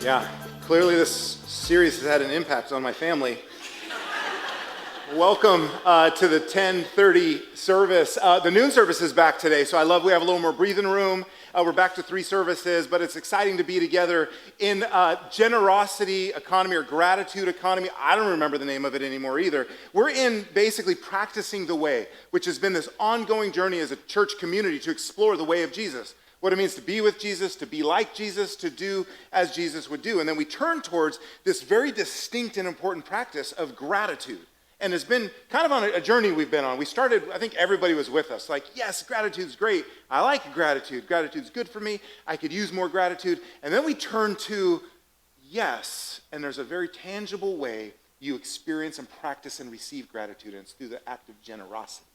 Yeah, clearly this series has had an impact on my family. Welcome to the 10:30 service. The noon service is back today, so we have a little more breathing room. We're back to 3 services, but it's exciting to be together in generosity economy or gratitude economy. I don't remember the name of it anymore either. We're in basically practicing the way, which has been this ongoing journey as a church community to explore the way of Jesus. What it means to be with Jesus, to be like Jesus, to do as Jesus would do. And then we turn towards this very distinct and important practice of gratitude. And it's been kind of on a journey we've been on. We started, I think everybody was with us. Like, yes, gratitude's great. I like gratitude. Gratitude's good for me. I could use more gratitude. And then we turn to, yes, and there's a very tangible way you experience and practice and receive gratitude, and it's through the act of generosity.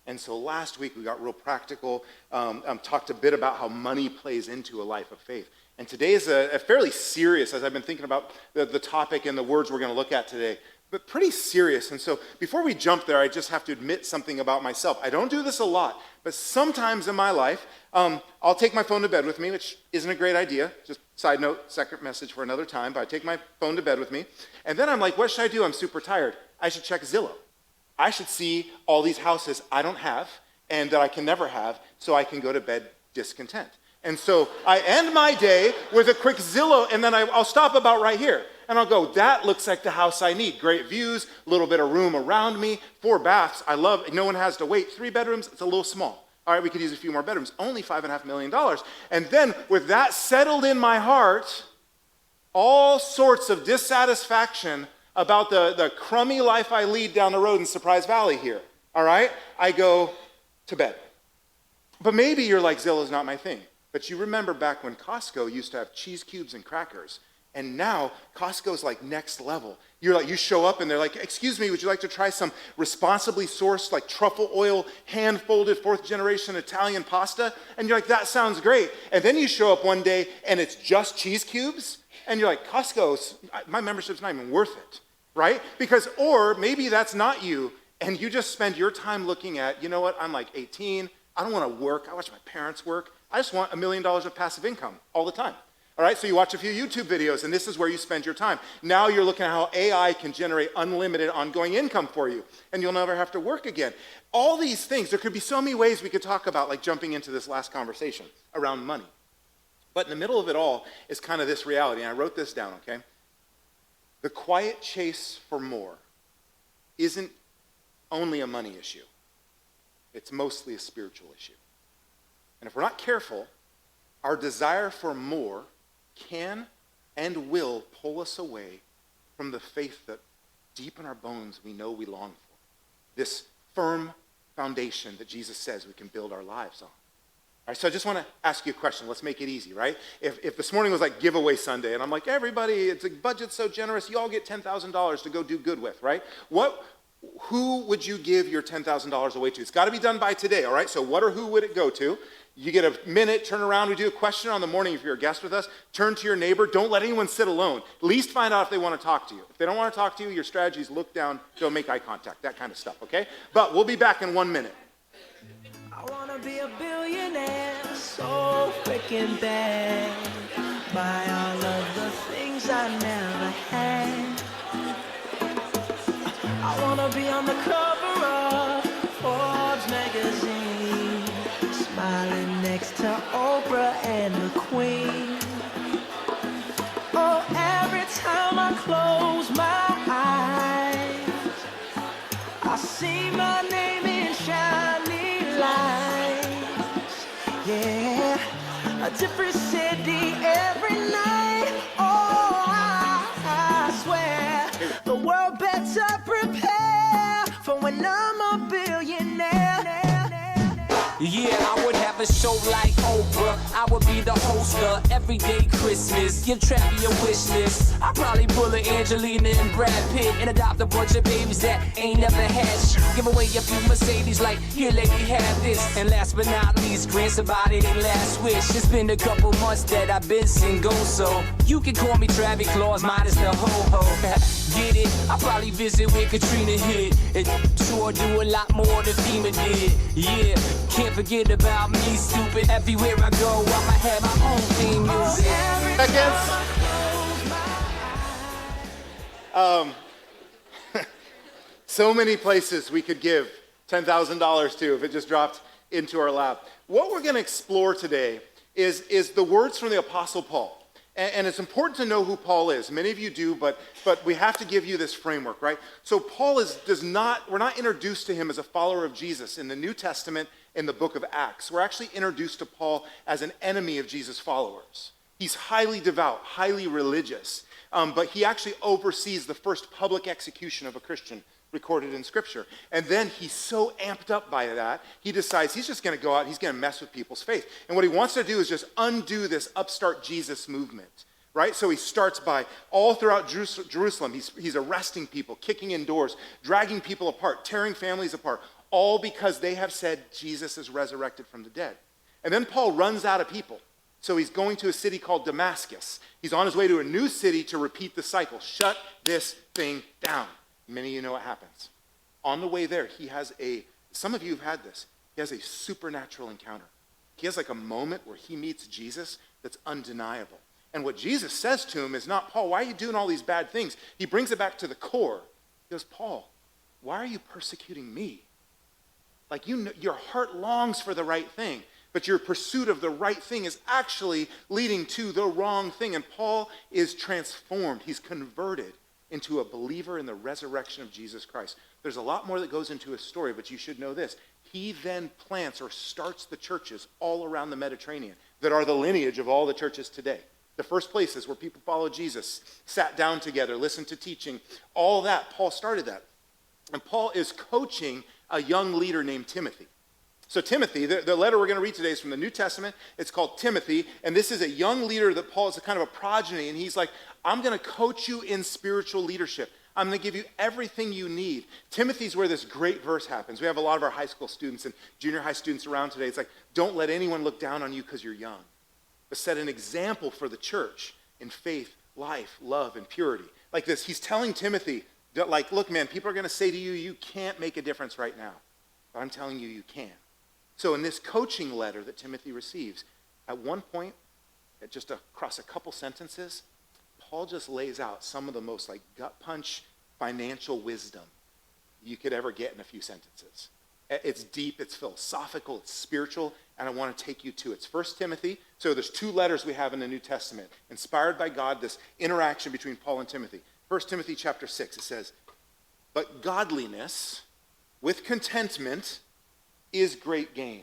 And so last week we got real practical, talked a bit about how money plays into a life of faith. And today is a fairly serious, as I've been thinking about the topic and the words we're going to look at today, but pretty serious. And so before we jump there, I just have to admit something about myself. I don't do this a lot, but sometimes in my life, I'll take my phone to bed with me, which isn't a great idea. Just side note, second message for another time, but I take my phone to bed with me. And then I'm like, what should I do? I'm super tired. I should check Zillow. I should see all these houses I don't have and that I can never have, so I can go to bed discontent. And so I end my day with a quick Zillow, and then I'll stop about right here. And I'll go, that looks like the house I need. Great views, a little bit of room around me, 4 baths. I love it. No one has to wait. 3 bedrooms, it's a little small. All right, we could use a few more bedrooms. Only $5.5 million. And then with that settled in my heart, all sorts of dissatisfaction about the crummy life I lead down the road in Surprise Valley here. All right, I go to bed. But maybe you're like, Zillow's not my thing. But you remember back when Costco used to have cheese cubes and crackers. And now Costco's like next level. You show up and they're like, excuse me, would you like to try some responsibly sourced like truffle oil, hand-folded 4th generation Italian pasta? And you're like, that sounds great. And then you show up one day and it's just cheese cubes. And you're like, Costco's, my membership's not even worth it, right? Because, or maybe that's not you. And you just spend your time looking at, you know what, I'm like 18. I don't want to work. I watch my parents work. I just want $1 million of passive income all the time. All right, so you watch a few YouTube videos, and this is where you spend your time. Now you're looking at how AI can generate unlimited ongoing income for you, and you'll never have to work again. All these things, there could be so many ways we could talk about, like jumping into this last conversation around money. But in the middle of it all is kind of this reality, and I wrote this down, okay? The quiet chase for more isn't only a money issue. It's mostly a spiritual issue. And if we're not careful, our desire for more can and will pull us away from the faith that deep in our bones we know we long for. This firm foundation that Jesus says we can build our lives on. All right, so I just want to ask you a question. Let's make it easy, right? If this morning was like giveaway Sunday, and I'm like, everybody, it's a budget so generous, you all get $10,000 to go do good with, right? Who would you give your $10,000 away to? It's got to be done by today, all right? So what or who would it go to? You get a minute, turn around, we do a question on the morning if you're a guest with us. Turn to your neighbor. Don't let anyone sit alone. At least find out if they want to talk to you. If they don't want to talk to you, your strategy is look down, don't make eye contact, that kind of stuff, okay? But we'll be back in 1 minute. I want to be a billionaire, so freaking bad. Buy all of the things I never had. I want to be on the cover of Forbes magazine, smiling next to Oprah and the Queen. Oh, every time I close my eyes, I see my name in shiny lights. Yeah, a different city every night. Oh, I swear the world better prepare for when I'm a billionaire. Yeah, I would have a show like Oprah. I would be the host of Everyday Christmas. Give Travi a wish list. I'd probably pull a Angelina and Brad Pitt and adopt a bunch of babies that ain't never had shit. Give away a few Mercedes like, here lady, have this. And last but not least, grant somebody their last wish. It's been a couple months that I've been single, so you can call me Travi Claus minus the ho-ho. Get it? I'll probably visit where Katrina hit. And sure do a lot more than FEMA did. Yeah, can't forget about me, stupid. Everywhere I go, I'ma have my own theme music. Seconds. So many places we could give $10,000 to if it just dropped into our lap. What we're going to explore today is the words from the Apostle Paul. And it's important to know who Paul is. Many of you do, but we have to give you this framework, right? So Paul we're not introduced to him as a follower of Jesus in the New Testament in the book of Acts. We're actually introduced to Paul as an enemy of Jesus' followers. He's highly devout, highly religious, but he actually oversees the first public execution of a Christian recorded in Scripture. And then he's so amped up by that, he decides he's just going to go out, he's going to mess with people's faith. And what he wants to do is just undo this upstart Jesus movement, right? So he starts by, all throughout Jerusalem, he's arresting people, kicking in doors, dragging people apart, tearing families apart, all because they have said Jesus is resurrected from the dead. And then Paul runs out of people. So he's going to a city called Damascus. He's on his way to a new city to repeat the cycle. Shut this thing down. Many of you know what happens. On the way there, some of you have had this, he has a supernatural encounter. He has like a moment where he meets Jesus that's undeniable. And what Jesus says to him is not, Paul, why are you doing all these bad things? He brings it back to the core. He goes, Paul, why are you persecuting me? Like your heart longs for the right thing, but your pursuit of the right thing is actually leading to the wrong thing. And Paul is transformed. He's converted into a believer in the resurrection of Jesus Christ. There's a lot more that goes into his story, but you should know this. He then plants or starts the churches all around the Mediterranean that are the lineage of all the churches today. The first places where people followed Jesus, sat down together, listened to teaching, all that, Paul started that. And Paul is coaching a young leader named Timothy. So Timothy, the letter we're going to read today is from the New Testament. It's called Timothy, and this is a young leader that Paul is a kind of a progeny, and he's like, I'm going to coach you in spiritual leadership. I'm going to give you everything you need. Timothy's where this great verse happens. We have a lot of our high school students and junior high students around today. It's like, don't let anyone look down on you because you're young, but set an example for the church in faith, life, love, and purity. Like this, he's telling Timothy, like, look, man, people are going to say to you, you can't make a difference right now, but I'm telling you, you can. So in this coaching letter that Timothy receives, at one point, just across a couple sentences, Paul just lays out some of the most like gut punch financial wisdom you could ever get in a few sentences. It's deep, it's philosophical, it's spiritual, and I want to take you to it. It's 1 Timothy. So there's two letters we have in the New Testament, inspired by God, this interaction between Paul and Timothy. 1 Timothy chapter 6, it says, but godliness with contentment is great gain.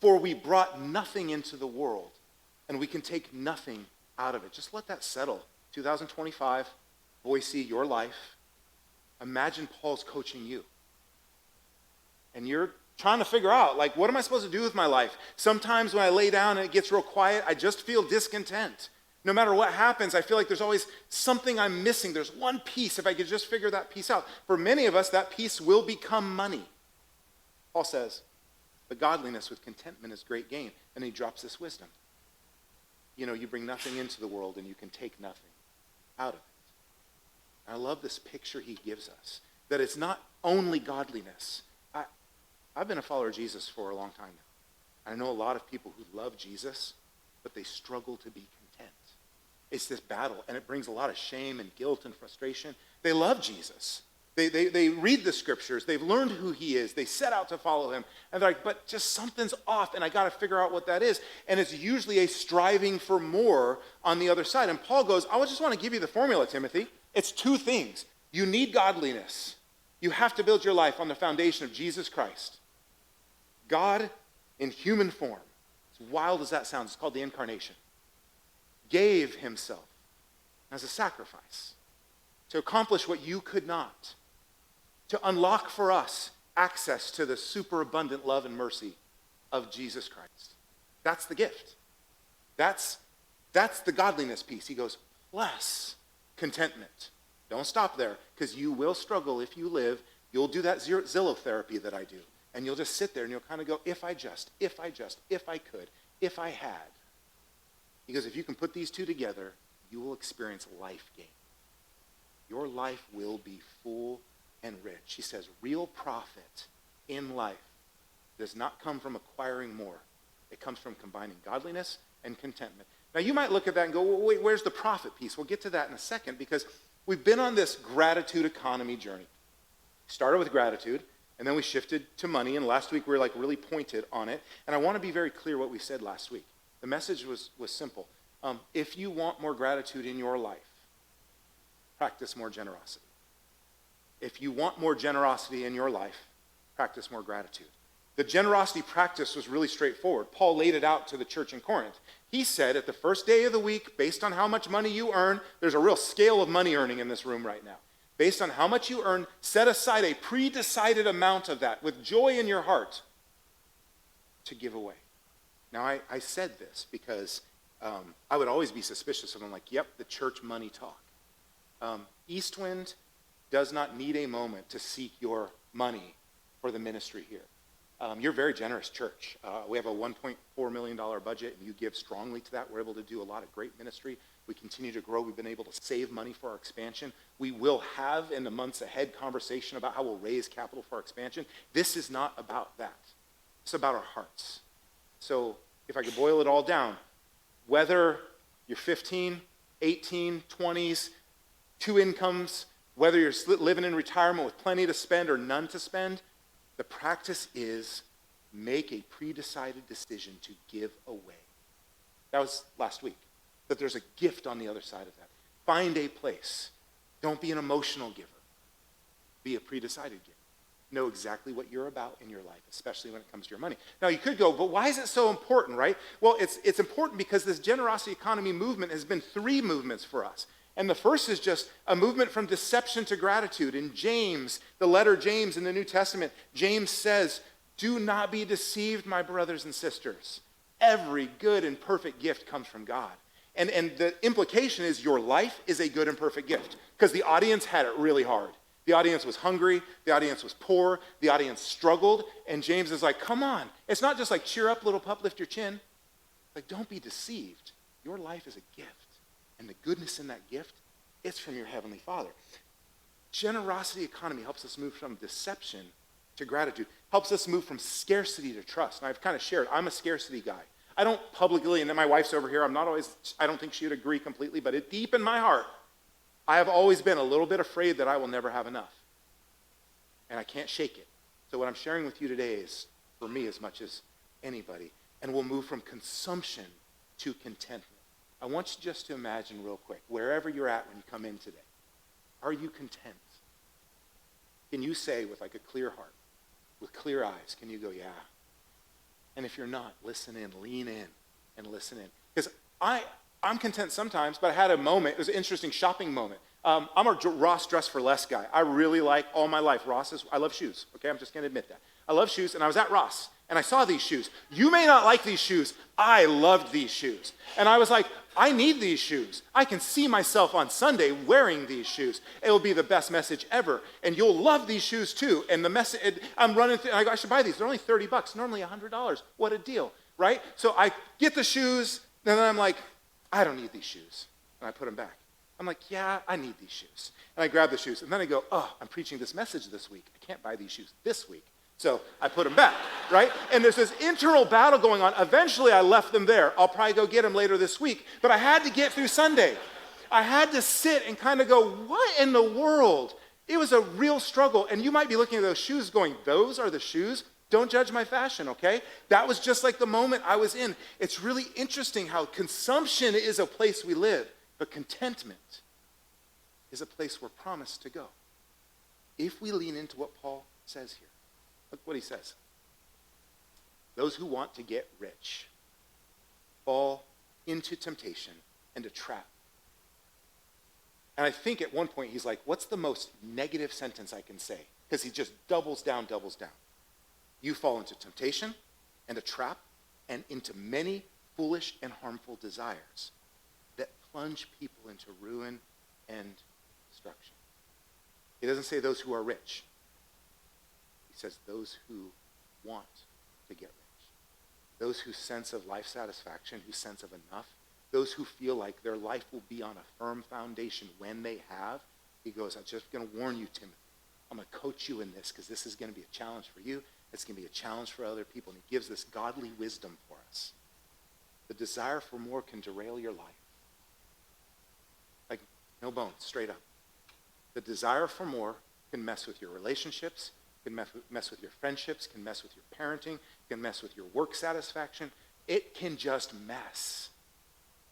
For we brought nothing into the world, and we can take nothing out of it. Just let that settle. 2025, Boise, your life. Imagine Paul's coaching you. And you're trying to figure out, like, what am I supposed to do with my life? Sometimes when I lay down and it gets real quiet, I just feel discontent. No matter what happens, I feel like there's always something I'm missing. There's one piece, if I could just figure that piece out. For many of us, that piece will become money. Paul says, but godliness with contentment is great gain. And he drops this wisdom. You know, you bring nothing into the world and you can take nothing out of it. And I love this picture he gives us, that it's not only godliness. I've been a follower of Jesus for a long time now. I know a lot of people who love Jesus, but they struggle to be content. It's this battle, and it brings a lot of shame and guilt and frustration. They love Jesus. They read the scriptures. They've learned who he is. They set out to follow him. And they're like, but just something's off, and I got to figure out what that is. And it's usually a striving for more on the other side. And Paul goes, I just want to give you the formula, Timothy. It's two things. You need godliness. You have to build your life on the foundation of Jesus Christ. God in human form, as wild as that sounds, it's called the incarnation, gave himself as a sacrifice to accomplish what you could not, to unlock for us access to the superabundant love and mercy of Jesus Christ. That's the gift. That's the godliness piece. He goes, plus contentment. Don't stop there, because you will struggle if you live. You'll do that Zillow therapy that I do. And you'll just sit there and you'll kind of go, if I could, if I had. He goes, if you can put these two together, you will experience life gain. Your life will be full and rich. He says, real profit in life does not come from acquiring more. It comes from combining godliness and contentment. Now, you might look at that and go, well, wait, where's the profit piece? We'll get to that in a second, because We've been on this gratitude economy journey. Started with gratitude, and then we shifted to money, and last week we were like really pointed on it. And I want to be very clear what we said last week. The message was simple. If you want more gratitude in your life, practice more generosity. If you want more generosity in your life, practice more gratitude. The generosity practice was really straightforward. Paul laid it out to the church in Corinth. He said at the first day of the week, based on how much money you earn, there's a real scale of money earning in this room right now. Based on how much you earn, set aside a pre-decided amount of that with joy in your heart to give away. Now, I said this because I would always be suspicious of them, like, yep, the church money talk. Eastwind does not need a moment to seek your money for the ministry here. You're a very generous church. We have a $1.4 million budget, and you give strongly to that. We're able to do a lot of great ministry. We continue to grow. We've been able to save money for our expansion. We will have, in the months ahead, conversation about how we'll raise capital for our expansion. This is not about that. It's about our hearts. So if I could boil it all down, whether you're 15, 18, 20s, 2 incomes, whether you're living in retirement with plenty to spend or none to spend, the practice is make a pre-decided decision to give away. That was last week. That there's a gift on the other side of that. Find a place. Don't be an emotional giver. Be a pre-decided giver. Know exactly what you're about in your life, especially when it comes to your money. Now you could go, but why is it so important, right? Well, it's important because this generosity economy movement has been 3 movements for us. And the first is just a movement from deception to gratitude. In James, the letter James in the New Testament, James says, do not be deceived, my brothers and sisters. Every good and perfect gift comes from God. And the implication is your life is a good and perfect gift because the audience had it really hard. The audience was hungry. The audience was poor. The audience struggled. And James is like, come on. It's not just like cheer up, little pup, lift your chin. Like, don't be deceived. Your life is a gift. And the goodness in that gift, it's from your Heavenly Father. Generosity economy helps us move from deception to gratitude, helps us move from scarcity to trust. And I've kind of shared, I'm a scarcity guy. I don't publicly, and then my wife's over here, I don't think she would agree completely, but deep in my heart, I have always been a little bit afraid that I will never have enough. And I can't shake it. So what I'm sharing with you today is for me as much as anybody. And we'll move from consumption to contentment. I want you just to imagine real quick, wherever you're at when you come in today, are you content? Can you say with like a clear heart, with clear eyes, can you go, yeah? And if you're not, listen in, lean in, and listen in. Because I'm content sometimes, but I had a moment, it was an interesting shopping moment. I'm a Ross Dress for Less guy. I really like, all my life, I love shoes, okay? I'm just going to admit that. I love shoes, and I was at Ross, and I saw these shoes. You may not like these shoes. I loved these shoes. And I was like, I need these shoes. I can see myself on Sunday wearing these shoes. It will be the best message ever. And you'll love these shoes too. And the message, I'm running through, and I go, I should buy these. They're only $30, normally $100. What a deal, right? So I get the shoes, and then I'm like, I don't need these shoes. And I put them back. I'm like, yeah, I need these shoes. And I grab the shoes, and then I go, oh, I'm preaching this message this week. I can't buy these shoes this week. So I put them back, right? And there's this internal battle going on. Eventually, I left them there. I'll probably go get them later this week. But I had to get through Sunday. I had to sit and kind of go, what in the world? It was a real struggle. And you might be looking at those shoes going, those are the shoes? Don't judge my fashion, okay? That was just like the moment I was in. It's really interesting how consumption is a place we live, but contentment is a place we're promised to go. If we lean into what Paul says here. Look what he says. Those who want to get rich fall into temptation and a trap. And I think at one point he's like, what's the most negative sentence I can say? Because he just doubles down. You fall into temptation and a trap and into many foolish and harmful desires that plunge people into ruin and destruction. He doesn't say those who are rich. He says those who want to get rich. Those whose sense of life satisfaction, whose sense of enough, those who feel like their life will be on a firm foundation when they have. He goes, I'm just going to warn you, Timothy. I'm going to coach you in this because this is going to be a challenge for you. It's going to be a challenge for other people. And he gives this godly wisdom for us. The desire for more can derail your life. Like, no bones, straight up. The desire for more can mess with your relationships, can mess with your friendships, can mess with your parenting, can mess with your work satisfaction. It can just mess.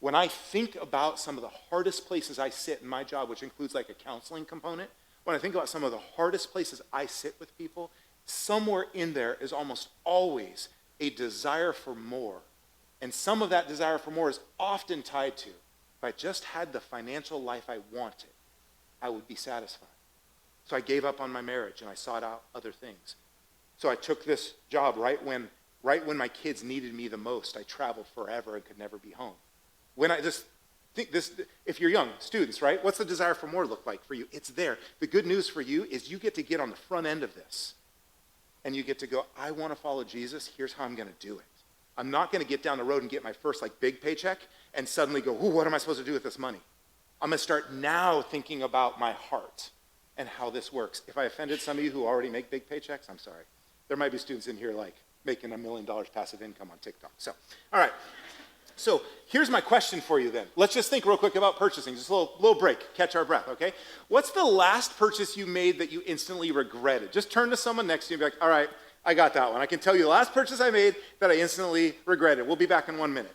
When I think about some of the hardest places I sit in my job, which includes like a counseling component, when I think about some of the hardest places I sit with people, somewhere in there is almost always a desire for more. And some of that desire for more is often tied to, if I just had the financial life I wanted, I would be satisfied. So I gave up on my marriage and I sought out other things. So I took this job right when my kids needed me the most. I traveled forever and could never be home. When I just think this, if you're young, students, right? What's the desire for more look like for you? It's there. The good news for you is you get to get on the front end of this. And you get to go, I want to follow Jesus. Here's how I'm going to do it. I'm not going to get down the road and get my first big paycheck and suddenly go, ooh, what am I supposed to do with this money? I'm going to start now thinking about my heart and how this works. If I offended some of you who already make big paychecks, I'm sorry. There might be students in here making $1 million passive income on TikTok. So, all right. So here's my question for you then. Let's just think real quick about purchasing. Just a little break, catch our breath, okay? What's the last purchase you made that you instantly regretted? Just turn to someone next to you and be like, all right, I got that one. I can tell you the last purchase I made that I instantly regretted. We'll be back in 1 minute.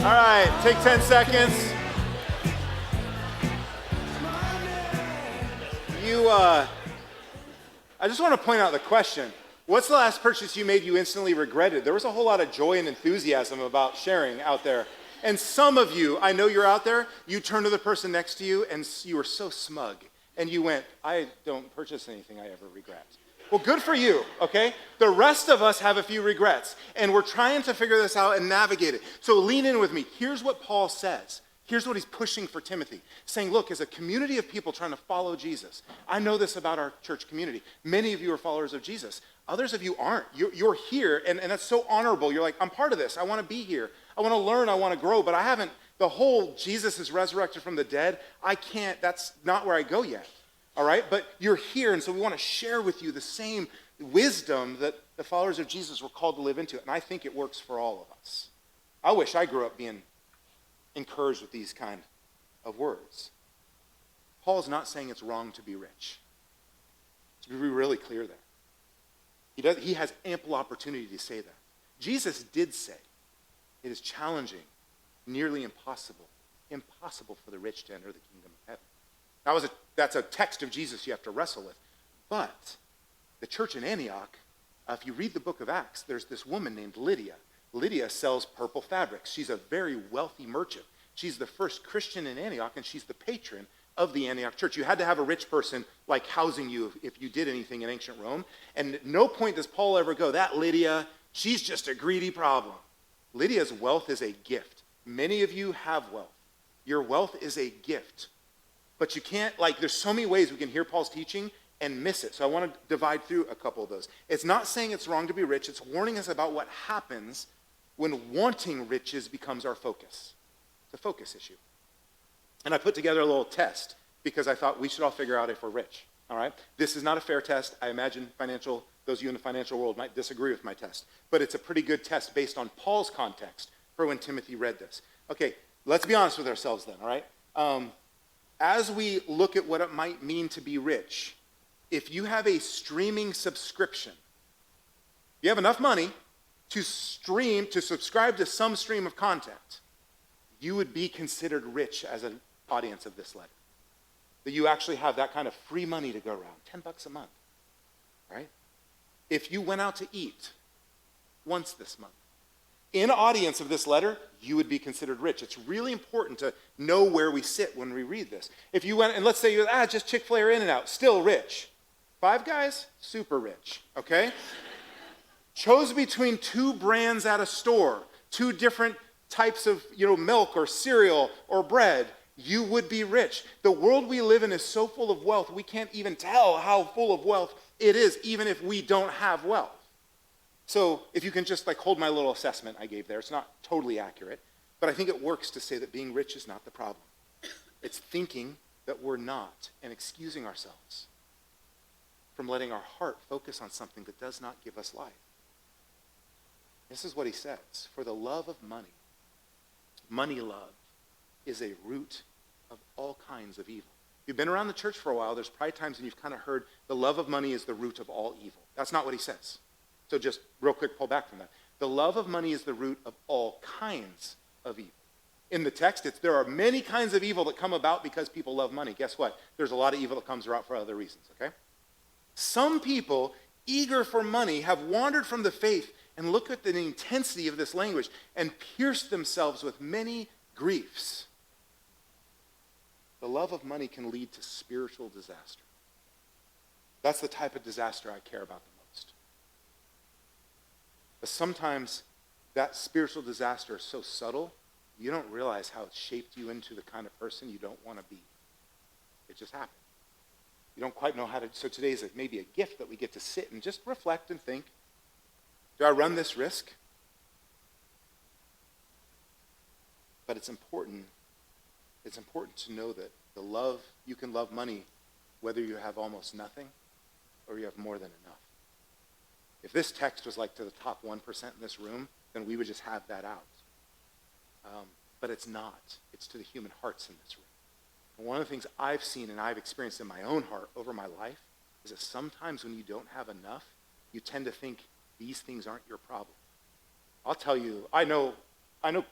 All right, take 10 seconds. I just want to point out the question. What's the last purchase you made you instantly regretted? There was a whole lot of joy and enthusiasm about sharing out there. And some of you, I know you're out there, you turn to the person next to you and you were so smug. And you went, I don't purchase anything I ever regret. Well, good for you, okay? The rest of us have a few regrets, and we're trying to figure this out and navigate it. So lean in with me. Here's what Paul says. Here's what he's pushing for Timothy, saying, look, as a community of people trying to follow Jesus, I know this about our church community. Many of you are followers of Jesus. Others of you aren't. You're here, and that's so honorable. You're like, I'm part of this. I want to be here. I want to learn. I want to grow, but I haven't, the whole Jesus is resurrected from the dead, I can't, that's not where I go yet. All right, but you're here, and so we want to share with you the same wisdom that the followers of Jesus were called to live into, and I think it works for all of us. I wish I grew up being encouraged with these kind of words. Paul's not saying it's wrong to be rich. To be really clear there. He has ample opportunity to say that. Jesus did say it is challenging, nearly impossible for the rich to enter the kingdom of heaven. That's a text of Jesus you have to wrestle with. But the church in Antioch, if you read the book of Acts, there's this woman named Lydia. Lydia sells purple fabrics. She's a very wealthy merchant. She's the first Christian in Antioch, and she's the patron of the Antioch church. You had to have a rich person housing you if you did anything in ancient Rome. And at no point does Paul ever go, that Lydia, she's just a greedy problem. Lydia's wealth is a gift. Many of you have wealth. Your wealth is a gift. But you can't, there's so many ways we can hear Paul's teaching and miss it. So I want to divide through a couple of those. It's not saying it's wrong to be rich. It's warning us about what happens when wanting riches becomes our focus. It's a focus issue. And I put together a little test because I thought we should all figure out if we're rich. All right? This is not a fair test. I imagine those of you in the financial world might disagree with my test. But it's a pretty good test based on Paul's context for when Timothy read this. Okay, let's be honest with ourselves then, all right? As we look at what it might mean to be rich, if you have a streaming subscription, you have enough money to subscribe to some stream of content, you would be considered rich as an audience of this letter. That you actually have that kind of free money to go around, $10 a month, right? If you went out to eat once this month, in audience of this letter, you would be considered rich. It's really important to know where we sit when we read this. If you went, and let's say you're, just Chick-fil-A or In-N-Out, still rich. Five Guys, super rich, okay? Chose between two brands at a store, two different types of, milk or cereal or bread, you would be rich. The world we live in is so full of wealth, we can't even tell how full of wealth it is, even if we don't have wealth. So if you can just hold my little assessment I gave there, it's not totally accurate, but I think it works to say that being rich is not the problem. It's thinking that we're not and excusing ourselves from letting our heart focus on something that does not give us life. This is what he says. For the love of money, money love, is a root of all kinds of evil. If you've been around the church for a while, there's probably times when you've kind of heard the love of money is the root of all evil. That's not what he says. So just real quick, pull back from that. The love of money is the root of all kinds of evil. In the text, there are many kinds of evil that come about because people love money. Guess what? There's a lot of evil that comes about for other reasons, okay? Some people, eager for money, have wandered from the faith and look at the intensity of this language and pierced themselves with many griefs. The love of money can lead to spiritual disaster. That's the type of disaster I care about the most. But sometimes that spiritual disaster is so subtle, you don't realize how it's shaped you into the kind of person you don't want to be. It just happened. You don't quite know how to, so today is maybe a gift that we get to sit and just reflect and think, do I run this risk? But it's important to know that you can love money whether you have almost nothing or you have more than enough. If this text was to the top 1% in this room, then we would just have that out. But it's not. It's to the human hearts in this room. And one of the things I've seen and I've experienced in my own heart over my life is that sometimes when you don't have enough, you tend to think these things aren't your problem. I'll tell you, I know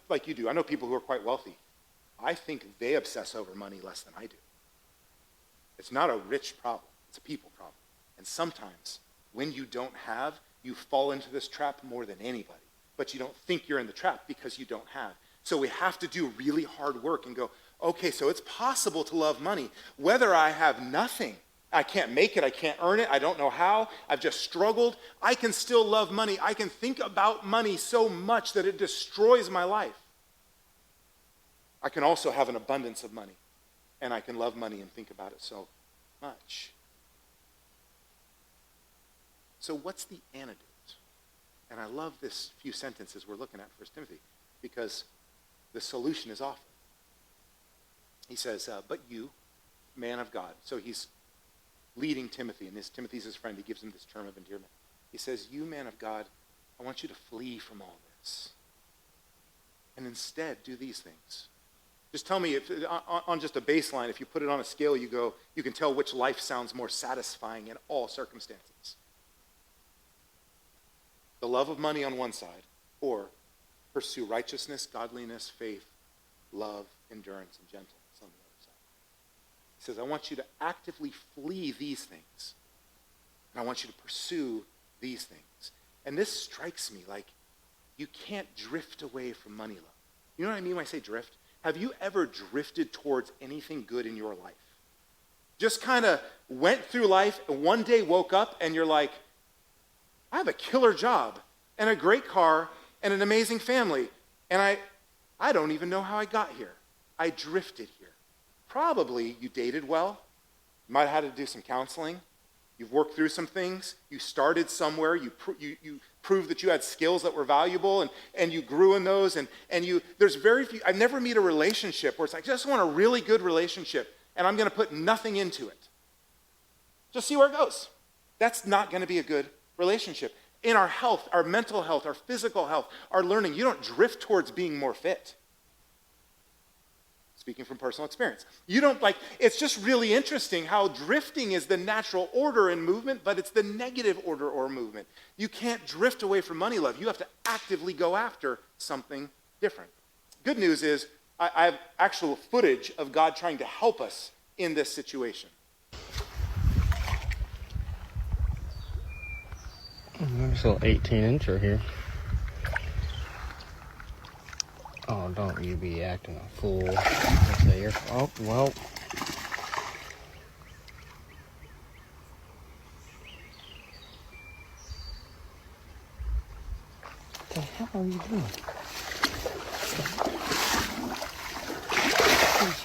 like you do, I know people who are quite wealthy. I think they obsess over money less than I do. It's not a rich problem, it's a people problem. And sometimes when you don't have, you fall into this trap more than anybody. But you don't think you're in the trap because you don't have. So we have to do really hard work and go, okay, so it's possible to love money, whether I have nothing. I can't make it, I can't earn it, I don't know how, I've just struggled. I can still love money. I can think about money so much that it destroys my life. I can also have an abundance of money, and I can love money and think about it so much. So what's the antidote? And I love this few sentences we're looking at 1 Timothy, because the solution is offered. He says, but you, man of God. So he's leading Timothy, and Timothy's his friend. He gives him this term of endearment. He says, you, man of God, I want you to flee from all this. And instead, do these things. Just tell me, if on just a baseline, if you put it on a scale, you can tell which life sounds more satisfying in all circumstances. The love of money on one side, or pursue righteousness, godliness, faith, love, endurance, and gentleness on the other side. He says, I want you to actively flee these things. And I want you to pursue these things. And this strikes me like you can't drift away from money love. You know what I mean when I say drift? Have you ever drifted towards anything good in your life? Just kind of went through life and one day woke up and you're like, I have a killer job and a great car and an amazing family. And I don't even know how I got here. I drifted here. Probably you dated well. You might have had to do some counseling. You've worked through some things. You started somewhere. You proved that you had skills that were valuable, and you grew in those. And there's very few. I've never met a relationship where it's like, I just want a really good relationship, and I'm going to put nothing into it. Just see where it goes. That's not going to be a good relationship. In our health, our mental health, our physical health, our learning, you don't drift towards being more fit. Speaking from personal experience. It's just really interesting how drifting is the natural order in movement, but it's the negative order or movement. You can't drift away from money love. You have to actively go after something different. Good news is I have actual footage of God trying to help us in this situation. There's a little 18-incher here. Oh, don't you be acting a fool. Let's say you're... Oh, well. What the hell are you doing?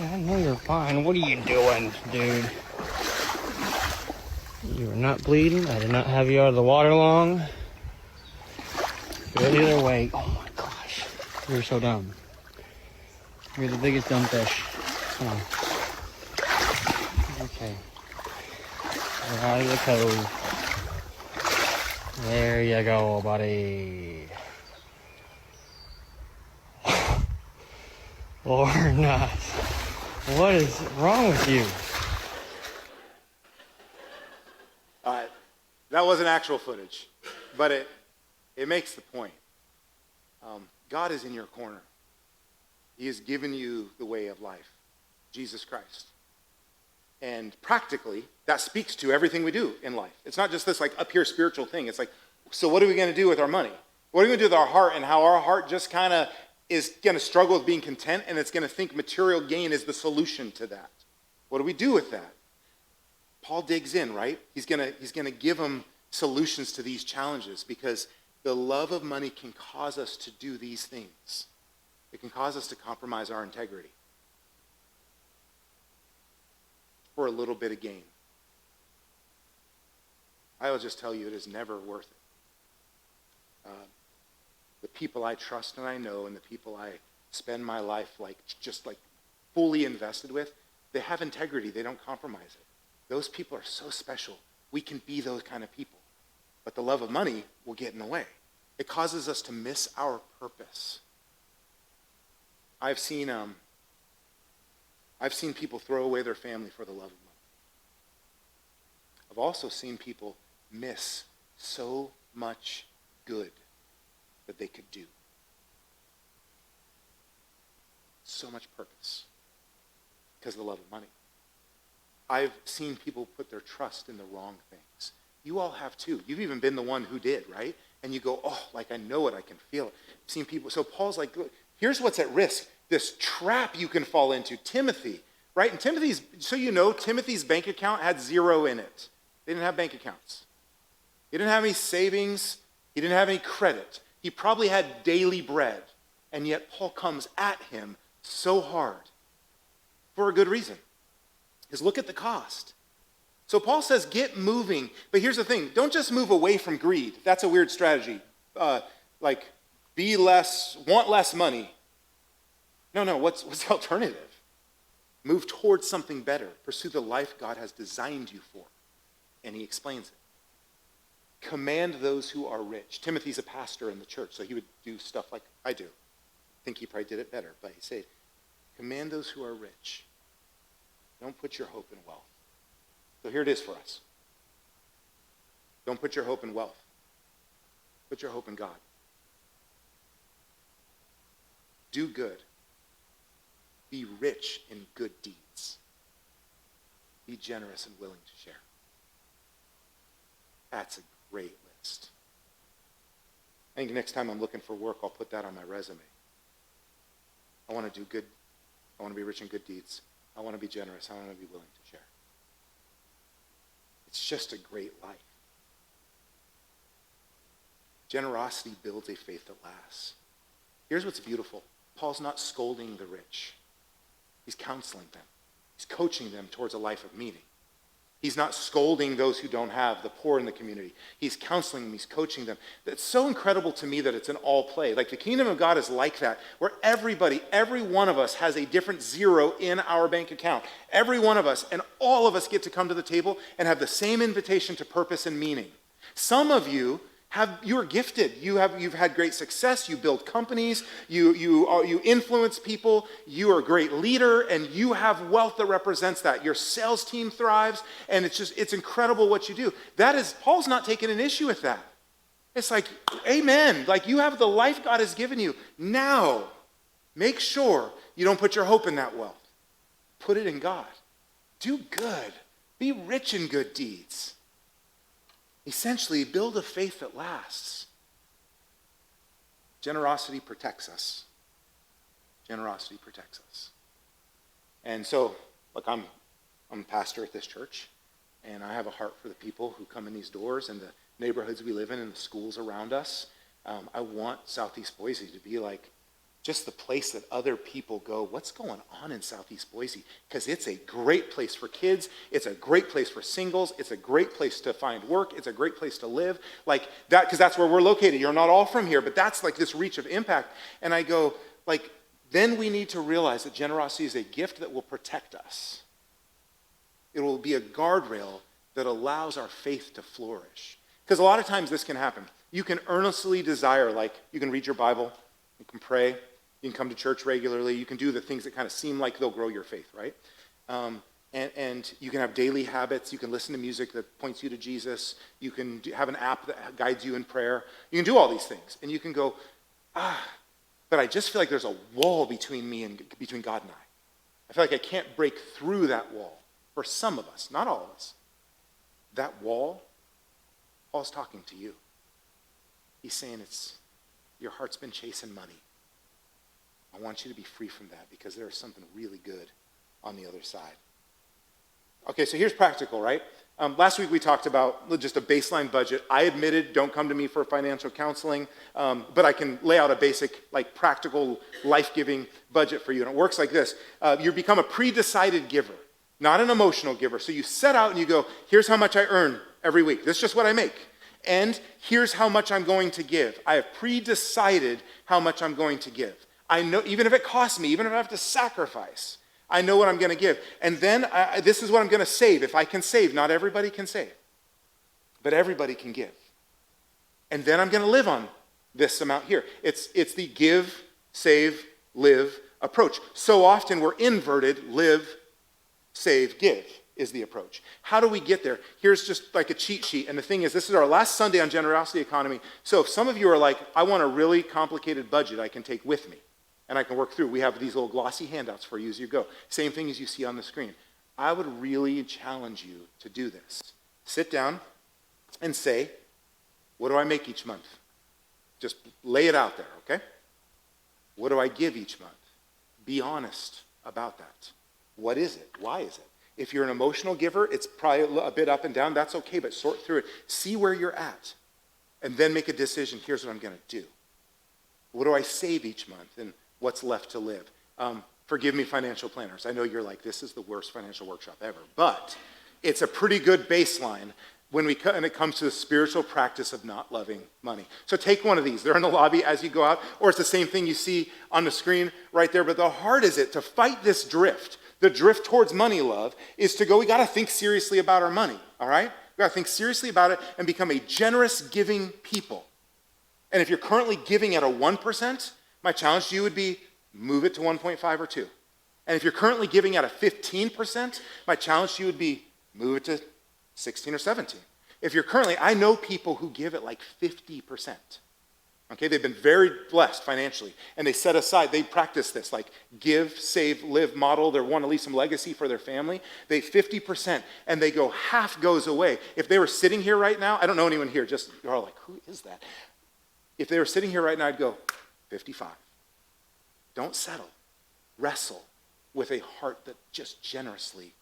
I know you're fine. What are you doing, dude? You are not bleeding. I did not have you out of the water long. Go the other way. Oh my gosh. You're so dumb. You're the biggest dumb fish. Come on. Okay. We're out of the cove. There you go, buddy. Or not. What is wrong with you? All right, that wasn't actual footage, but it makes the point. God is in your corner. He has given you the way of life, Jesus Christ. And practically, that speaks to everything we do in life. It's not just this like up here spiritual thing. It's like, so what are we going to do with our money? What are we going to do with our heart, and how our heart just kind of is going to struggle with being content, and it's going to think material gain is the solution to that. What do we do with that? Paul digs in, right? He's going to give them solutions to these challenges, because the love of money can cause us to do these things. It can cause us to compromise our integrity for a little bit of gain. I will just tell you, it is never worth it. The people I trust and I know, and the people I spend my life just fully invested with, they have integrity. They don't compromise it. Those people are so special. We can be those kind of people. But the love of money will get in the way. It causes us to miss our purpose. I've seen people throw away their family for the love of money. I've also seen people miss so much good that they could do. So much purpose because of the love of money. I've seen people put their trust in the wrong things. You all have too. You've even been the one who did, right? And you go, oh, like I know it, I can feel it. I've seen people. So Paul's like, look, here's what's at risk. This trap you can fall into. Timothy, right? And Timothy's, so you know, Timothy's bank account had 0 in it. They didn't have bank accounts. He didn't have any savings. He didn't have any credit. He probably had daily bread. And yet Paul comes at him so hard for a good reason. Because look at the cost. So Paul says, get moving. But here's the thing. Don't just move away from greed. That's a weird strategy. Be less, want less money. No, what's the alternative? Move towards something better. Pursue the life God has designed you for. And he explains it. Command those who are rich. Timothy's a pastor in the church, so he would do stuff like I do. I think he probably did it better, but he said, command those who are rich. Don't put your hope in wealth. So here it is for us. Don't put your hope in wealth. Put your hope in God. Do good. Be rich in good deeds. Be generous and willing to share. That's a great list. I think next time I'm looking for work, I'll put that on my resume. I want to do good. I want to be rich in good deeds. I want to be generous. I want to be willing to share. It's just a great life. Generosity builds a faith that lasts. Here's what's beautiful. Paul's not scolding the rich. He's counseling them. He's coaching them towards a life of meaning. He's not scolding those who don't have, the poor in the community. He's counseling them. He's coaching them. It's so incredible to me that it's an all play. Like the kingdom of God is like that, where everybody, every one of us has a different 0 in our bank account. Every one of us, and all of us get to come to the table and have the same invitation to purpose and meaning. Some of you you are gifted. You've had great success. You build companies. You influence people. You are a great leader, and you have wealth that represents that. Your sales team thrives, and it's incredible what you do. Paul's not taking an issue with that. It's like, amen. Like you have the life God has given you. Now, make sure you don't put your hope in that wealth. Put it in God. Do good. Be rich in good deeds. Essentially, build a faith that lasts. Generosity protects us. Generosity protects us. And so, look, I'm a pastor at this church, and I have a heart for the people who come in these doors and the neighborhoods we live in and the schools around us. I want Southeast Boise to be like just the place that other people go, what's going on in Southeast Boise? Because it's a great place for kids. It's a great place for singles. It's a great place to find work. It's a great place to live. Like that, because that's where we're located. You're not all from here, but that's like this reach of impact. And I go, like, then we need to realize that generosity is a gift that will protect us. It will be a guardrail that allows our faith to flourish. Because a lot of times this can happen. You can earnestly desire, like, you can read your Bible, you can pray, you can come to church regularly, you can do the things that kind of seem like they'll grow your faith, right? And you can have daily habits, you can listen to music that points you to Jesus, you can have an app that guides you in prayer, you can do all these things, and you can go, but I just feel like there's a wall between me and between God and I. I feel like I can't break through that wall. For some of us, not all of us. That wall, Paul's talking to you. He's saying your heart's been chasing money. I want you to be free from that because there's something really good on the other side. Okay, so here's practical, right? Last week we talked about just a baseline budget. I admitted, don't come to me for financial counseling, but I can lay out a basic, like practical, life-giving budget for you. And it works like this. You become a pre-decided giver, not an emotional giver. So you set out and you go, here's how much I earn every week. This is just what I make. And here's how much I'm going to give. I have pre-decided how much I'm going to give. I know, even if it costs me, even if I have to sacrifice, I know what I'm going to give. And then this is what I'm going to save. If I can save, not everybody can save, but everybody can give. And then I'm going to live on this amount here. It's the give, save, live approach. So often we're inverted, live, save, give is the approach. How do we get there? Here's just like a cheat sheet. And the thing is, this is our last Sunday on Generosity Economy. So if some of you are like, I want a really complicated budget I can take with me and I can work through. We have these little glossy handouts for you as you go. Same thing as you see on the screen. I would really challenge you to do this. Sit down and say, what do I make each month? Just lay it out there, okay? What do I give each month? Be honest about that. What is it? Why is it? If you're an emotional giver, it's probably a bit up and down. That's okay, but sort through it. See where you're at, and then make a decision. Here's what I'm going to do. What do I save each month, and what's left to live? Forgive me, financial planners. I know you're like, this is the worst financial workshop ever, but it's a pretty good baseline when it comes to the spiritual practice of not loving money. So take one of these. They're in the lobby as you go out, or it's the same thing you see on the screen right there. But the heart is it to fight this drift. The drift towards money love is to go, we got to think seriously about our money, all right? We got to think seriously about it and become a generous giving people. And if you're currently giving at a 1%, my challenge to you would be move it to 1.5 or 2. And if you're currently giving at a 15%, my challenge to you would be move it to 16 or 17. If you're currently, I know people who give at like 50%. Okay, they've been very blessed financially, and they set aside, they practice this, like give, save, live model. They want to leave some legacy for their family. They 50%, and they go, half goes away. If they were sitting here right now, I don't know anyone here, just, you're all like, who is that? If they were sitting here right now, I'd go, 55. Don't settle. Wrestle with a heart that just generously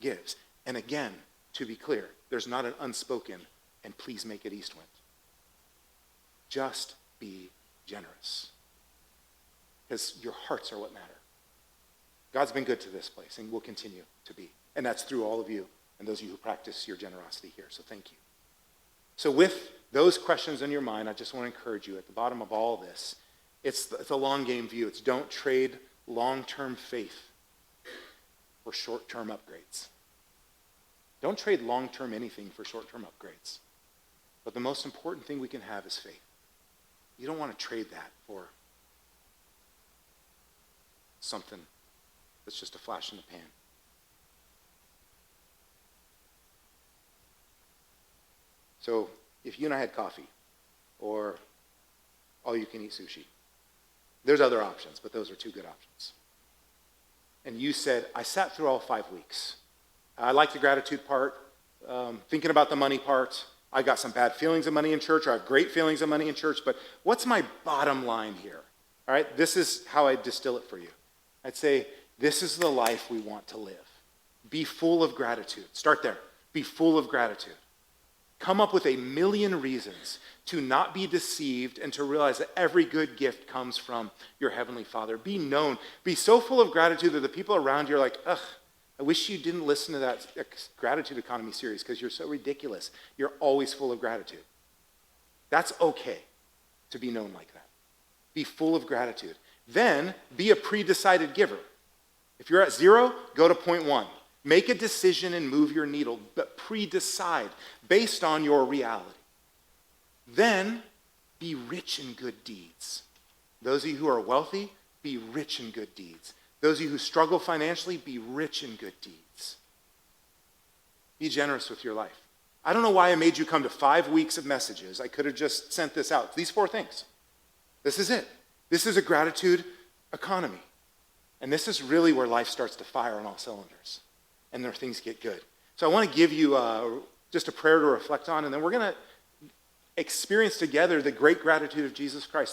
gives. And again, to be clear, there's not an unspoken, and please make it Eastwind. Just be generous. Because your hearts are what matter. God's been good to this place and will continue to be. And that's through all of you and those of you who practice your generosity here. So thank you. So with those questions in your mind, I just want to encourage you at the bottom of all this, it's a long game view. It's don't trade long-term faith for short-term upgrades. Don't trade long-term anything for short-term upgrades. But the most important thing we can have is faith. You don't want to trade that for something that's just a flash in the pan. So if you and I had coffee or all-you-can-eat sushi, there's other options, but those are two good options. And you said, I sat through all 5 weeks. I like the gratitude part, thinking about the money part. I got some bad feelings of money in church, or I have great feelings of money in church, but what's my bottom line here? All right, this is how I distill it for you. I'd say, this is the life we want to live. Be full of gratitude. Start there. Be full of gratitude. Come up with a million reasons to not be deceived and to realize that every good gift comes from your Heavenly Father. Be known. Be so full of gratitude that the people around you are like, ugh, I wish you didn't listen to that Gratitude Economy series because you're so ridiculous. You're always full of gratitude. That's okay to be known like that. Be full of gratitude. Then be a pre-decided giver. If you're at 0, go to point 1. Make a decision and move your needle, but pre-decide based on your reality. Then be rich in good deeds. Those of you who are wealthy, be rich in good deeds. Those of you who struggle financially, be rich in good deeds. Be generous with your life. I don't know why I made you come to 5 weeks of messages. I could have just sent this out. These 4 things. This is it. This is a gratitude economy. And this is really where life starts to fire on all cylinders and where things get good. So I want to give you just a prayer to reflect on, and then we're going to experience together the great gratitude of Jesus Christ.